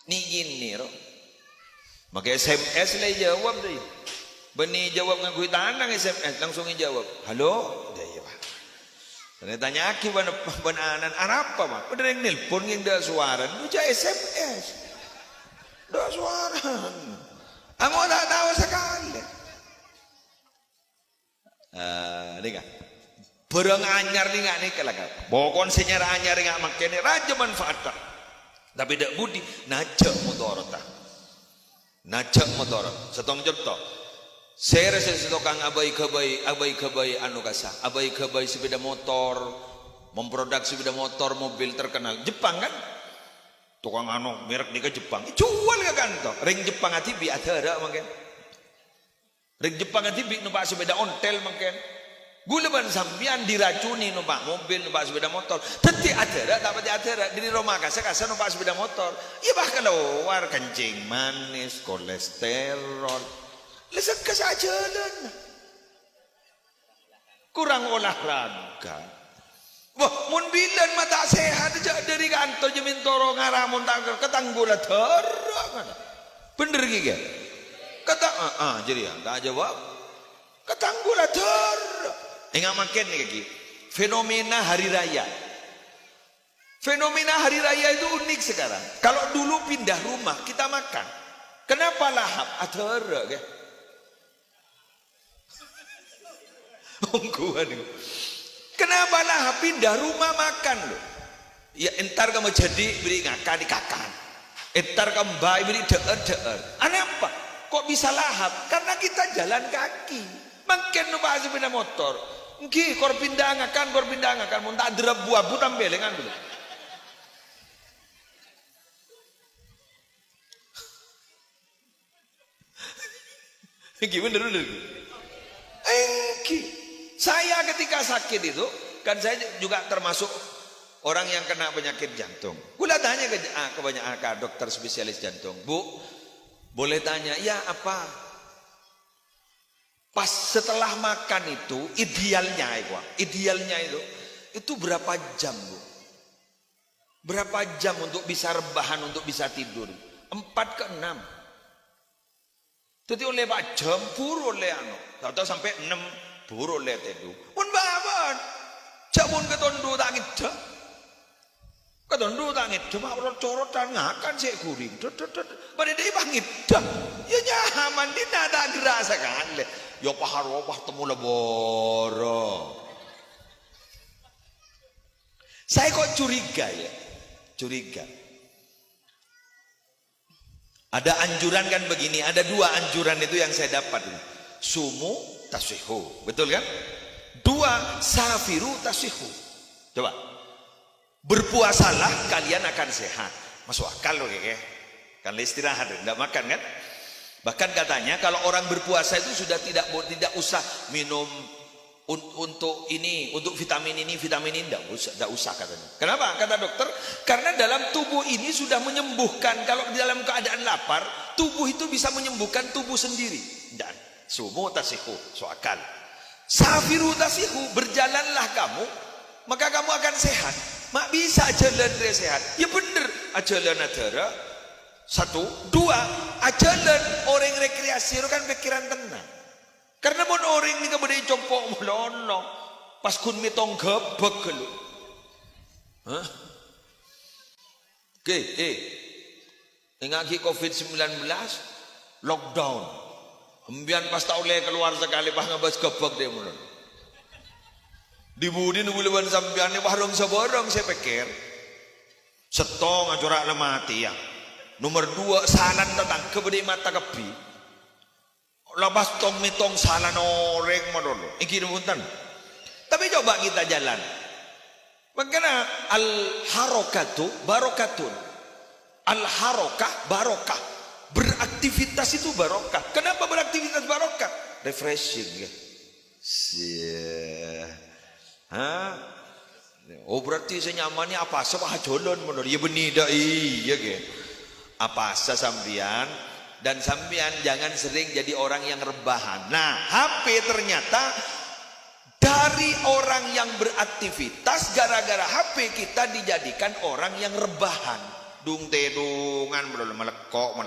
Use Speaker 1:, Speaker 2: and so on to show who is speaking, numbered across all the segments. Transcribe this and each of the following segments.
Speaker 1: Ni gini ro. Maka SMS lah jawab deh. Beni jawab nganggo tanang SMS langsung jawab. Halo? Ya. Saya tanya aki anan apa mah? Udah yang nelpon yang dah suara, udah SMS. Dah suara. Aku tak tahu sekali. Ini kan. Berang anyar ni ngak ni kelakar. Bokon senyar anyar ngak makan ni raja manfaat. Tapi dak budi najak motor ta. Najak motor. Setong contoh. Saya rasa setokang abai kebai anu kasa. Abai kebai sepeda motor, memproduksi sepeda motor mobil terkenal Jepang kan? Tukang anu merek ni ke Jepang. Jual ke kan toh? Ring Jepang ati bi ada makan. Ring Jepang ati bi numpak sepeda ontel makan. Gulaban sambian diracuni numpak mobil, numpak sepeda motor. Teti ada tak pati ada di rumah kasa numpak sepeda motor. Ya bahkan keluar kencing manis, kolesterol. Lesek kesajalan. Kurang olahraga. Wah, mun bilan mata sehat aja dari kantor jemin toro ngaramun tak ketanggulah terang. Bener gitu. Kata jadi ya, tak jawab. Ketanggulah terang. Enggak makan nih kaki. Fenomena hari raya. Fenomena hari raya itu unik sekarang. Kalau dulu pindah rumah kita makan. Kenapa lahap? Ada ke? Kenapa lahap pindah rumah makan lo? Ya entar kamu jadi beri ngaka di kakan. Entar kamu bayi beri deer. Kenapa? Kok bisa lahap? Karena kita jalan kaki. Makin numpak sepeda motor. Nggih, kor pindah ngakan, mun tak derep buah tambelengan dulu. Gimana dulu? Saya ketika sakit itu, kan saya juga termasuk orang yang kena penyakit jantung. Gula tanya ke banyak dokter spesialis jantung, Bu, boleh tanya, ya apa? Pas setelah makan itu, idealnya itu berapa jam, Bu? Berapa jam untuk bisa rebahan, untuk bisa tidur? 4 ke 6. Jadi oleh Pak jam pur oleh anu, tahu sampai 6 pur oleh tedu. Pun baban, jamun ketondu tak ngida, ketondu tak ngida, mak corot-corotan ngakan sih kuring, pada dia bangit dah, ya nyaman dia tak gerak sekali, ya pahar temu leboro. Saya kok curiga. Ada anjuran kan begini, ada 2 anjuran itu yang saya dapat. Sumu tasihu, betul kan? 2 safiru tasihu. Coba. Berpuasalah kalian akan sehat. Masuk akal loh ya. Kan istirahat, enggak makan kan? Bahkan katanya kalau orang berpuasa itu sudah tidak usah minum untuk vitamin ini enggak usah katanya. Kenapa? Kata dokter, karena dalam tubuh ini sudah menyembuhkan. Kalau di dalam keadaan lapar, tubuh itu bisa menyembuhkan tubuh sendiri. Dan sumu tasihu, soakal. Safiru tasihu, berjalanlah kamu, maka kamu akan sehat. Mak bisa jalan dari sehat. Ya bener, ajalan adara. 1, 2, ajalan orang rekreasi itu kan pikiran tenang. Karena pun orang ni kemudian compok melonong, pas kun mitong gebek lu, Oke, ingaki COVID-19, lockdown, embian pas tak boleh keluar sekali pas ngabas gebek dia mulon. Dibudi nubuluan sambian ni warung seborong saya pikir, setong acurak lemati ya. Nomor 2 salan datang kemudian mata kebi. Lepas tong mitong salah noreng madolo. Iki punten. Tapi coba kita jalan. Makanya al harokatu barokatun. Al harokah barokah. Beraktivitas itu barokah. Kenapa beraktivitas barokah? Refreshing ya. Oh berarti senyamannya apa sah jolon madolo. Ya benida iya ke. Apa sah sambian? Dan sampean jangan sering jadi orang yang rebahan. Nah, HP ternyata dari orang yang beraktivitas gara-gara HP kita dijadikan orang yang rebahan. dung tedungan belum melekok.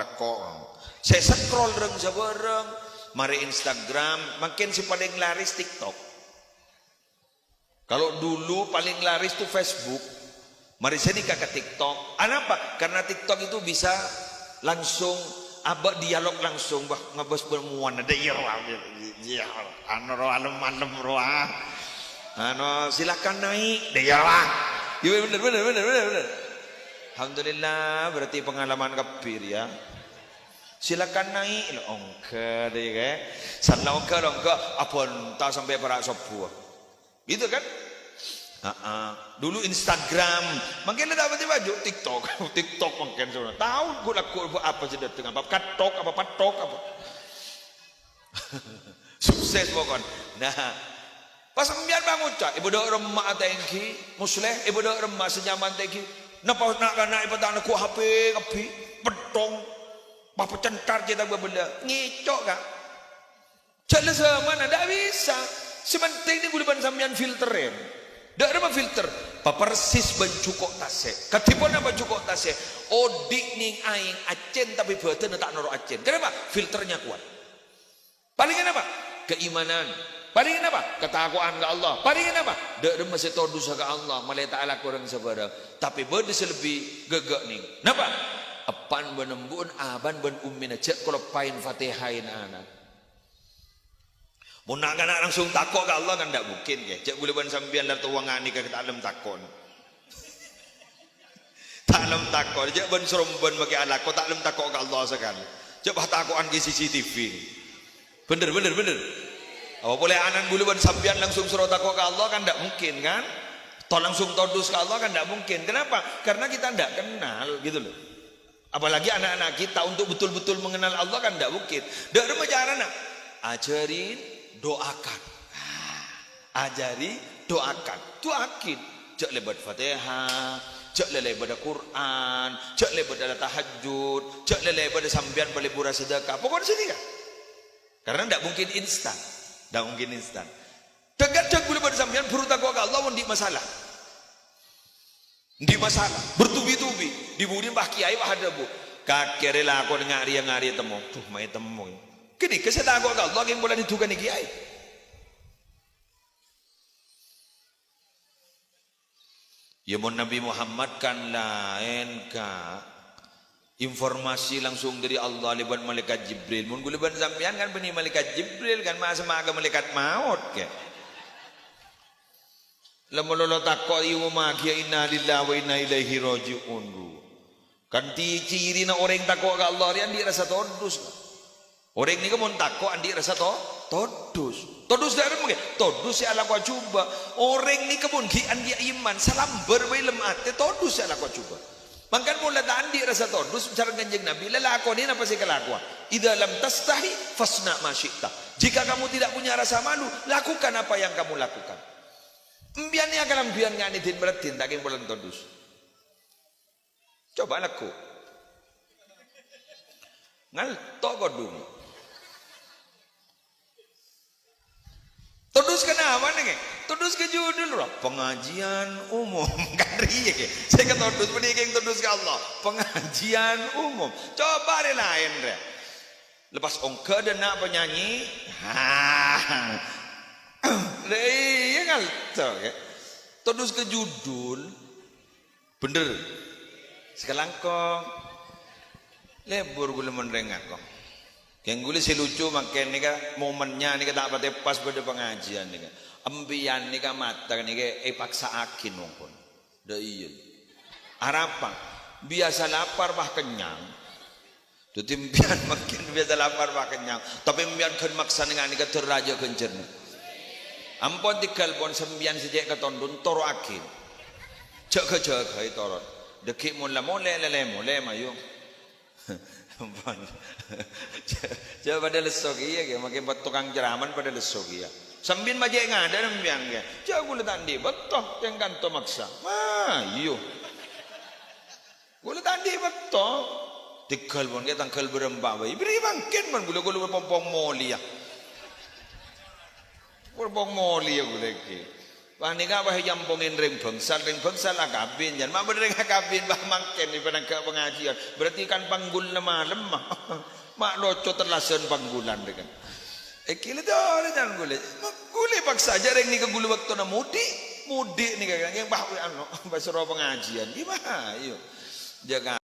Speaker 1: Saya scroll reng sabareng, mari Instagram, makin si paling laris TikTok. Kalau dulu paling laris tuh Facebook, mari saya nikah ke TikTok. Kenapa? Karena TikTok itu bisa langsung abah dialog langsung, bah ngabas bermuan ada iya, malam roa, silakan naik, deh ya lah, iya bener. Alhamdulillah, berarti pengalaman kebir ya. Silakan naik, ongke deh kayak, salah ongke, apa entah sampai perak sebuah, gitu kan? Dulu Instagram, makin ada apa baju TikTok makin sudah tahu gue laku apa sih datang apa patok apa sukses pokoknya. Nah, pas sembilan bangun cak, ibu dah remak tengki, musleh, ibu dah remak senyaman tengki, napa nak ibu tak nak HP kapi, petong, apa centar kita berbenda, ngicok kak, jalan semana, tak bisa, sementing ni gula ban sambian filterin, dah ada filter, persis bencukok tase, katipun apa cukok tase, odik ning aing acen tapi beten tak noro acen, kenapa? Filternya kuat, paling apa? Keimanan. Paling apa? Ketakwaan ke Allah. Paling apa? Dak masih tahu dosa ke Allah, malai taala kurang sabar. Tapi berde selebih gegak ning. Napa? Apan benembun aban ben ummin cek kalau pain Fatihain anak. Mun nak langsung takok ke Allah kan ndak mungkin ke. Cek boleh ban sambian lar tuwangan ni ke alam takon. Taklem takon, cek ben seromben bagi Allah, kau taklem takok ke Allah sekali. Cek bah takokan ke CCTV. Bener. Apa boleh anan bulu ban sambian langsung suruh takut ke Allah kan tidak mungkin kan? Toh langsung todus ke Allah kan tidak mungkin. Kenapa? Karena kita tidak kenal gitu loh. Apalagi anak-anak kita untuk betul-betul mengenal Allah kan tidak mungkin. Dari cara nak ajarin, doakan. Ajari, doakan. Itu akid. Jak lebat Fatihah, jak lebat Quran, jak lebat tahajud, jak lebat sambian balik pura sedekah. Pokoknya sini kan? Karena tidak mungkin instan. Dah mungkin instan. Tegak boleh pada sampean berutak ke Allah di masalah. Di masalah bertubi-tubi dibudi Mbah Kiai wah ada bu. Kakek rela aku ngari temu. Tuh mai temu. Kini kesedak ke Allah yang boleh ditukan Kiai. Ya mun Nabi Muhammad kan lain ka. Informasi langsung dari Allah lewat malaikat Jibril. Mun guleban sampean kan benih malaikat Jibril kan masa maga malaikat maut ke. Lamun lo takok ieu magia inna lillahi wa inna ilaihi rajiun. Kan ciri na orang takok ke Allah dia andi rasa todus. Orang ni mun takok andi rasa todus. Todus dari mungkin. Todus ya ala kau coba. Orang ni mun ki andi iman salam berbailem ate todus ya ala kau coba. Mangkan mula andi rasa todus cara kanjeng Nabi lelakonin apa sih kelakuan idza lam tastahi fasna ma syi'ta. Jika kamu tidak punya rasa malu lakukan apa yang kamu lakukan. Mbian ni akan mbian ngani din beratin tak bulan todus. Coba laku ngal toko dulu todus kenapa nih? Todus ke judul loh, pengajian umum kan riye ke. Saya kata todus penting todus ke Allah, pengajian umum. Coba deh lain deh. Lepas ongke dan nak penyanyi, iya kan? Todus ke judul, bener. Sekarang kok lebur gula mendengar kok. Yang gula si lucu makin ni kan momennya ni kan tak patah pas pada pengajian ni kan. Ambian ni kan mata ni kan paksa akin nongkon. Dah iya. Harapan biasa lapar bah kenyang. Jadi ambian makin biasa lapar bah kenyang. Tapi ambian kan maksa dengan ni kan terraja kencer. Ampun tikal pun sembian sejak ketondun toro akin. Cek itu torot. Dekik mula lele mayu. Ampun. Coba pada lesok iya ke makin tukang ceraman pada lesok iya. Sambin majek ngada nembiang ke. Coba gula tandi betul yang kanto maksa. Iyo. Gula tandi betul. Tikal pun kita tangkal berembak bayi. Beri bangkit pun gula berpompong moli ya. Berpompong moli ya gula ke. Wah nika wah jampungin ring bangsal lah kabin jan mak bener kabin bah mangken di penegak pengajian berarti kan panggul malam mah mak loco terlasen panggulan dengan kile dah jangan gule gule paksa aja ring nika gule waktu na mudik nika yang bah anu basro pengajian gimana yuk jaga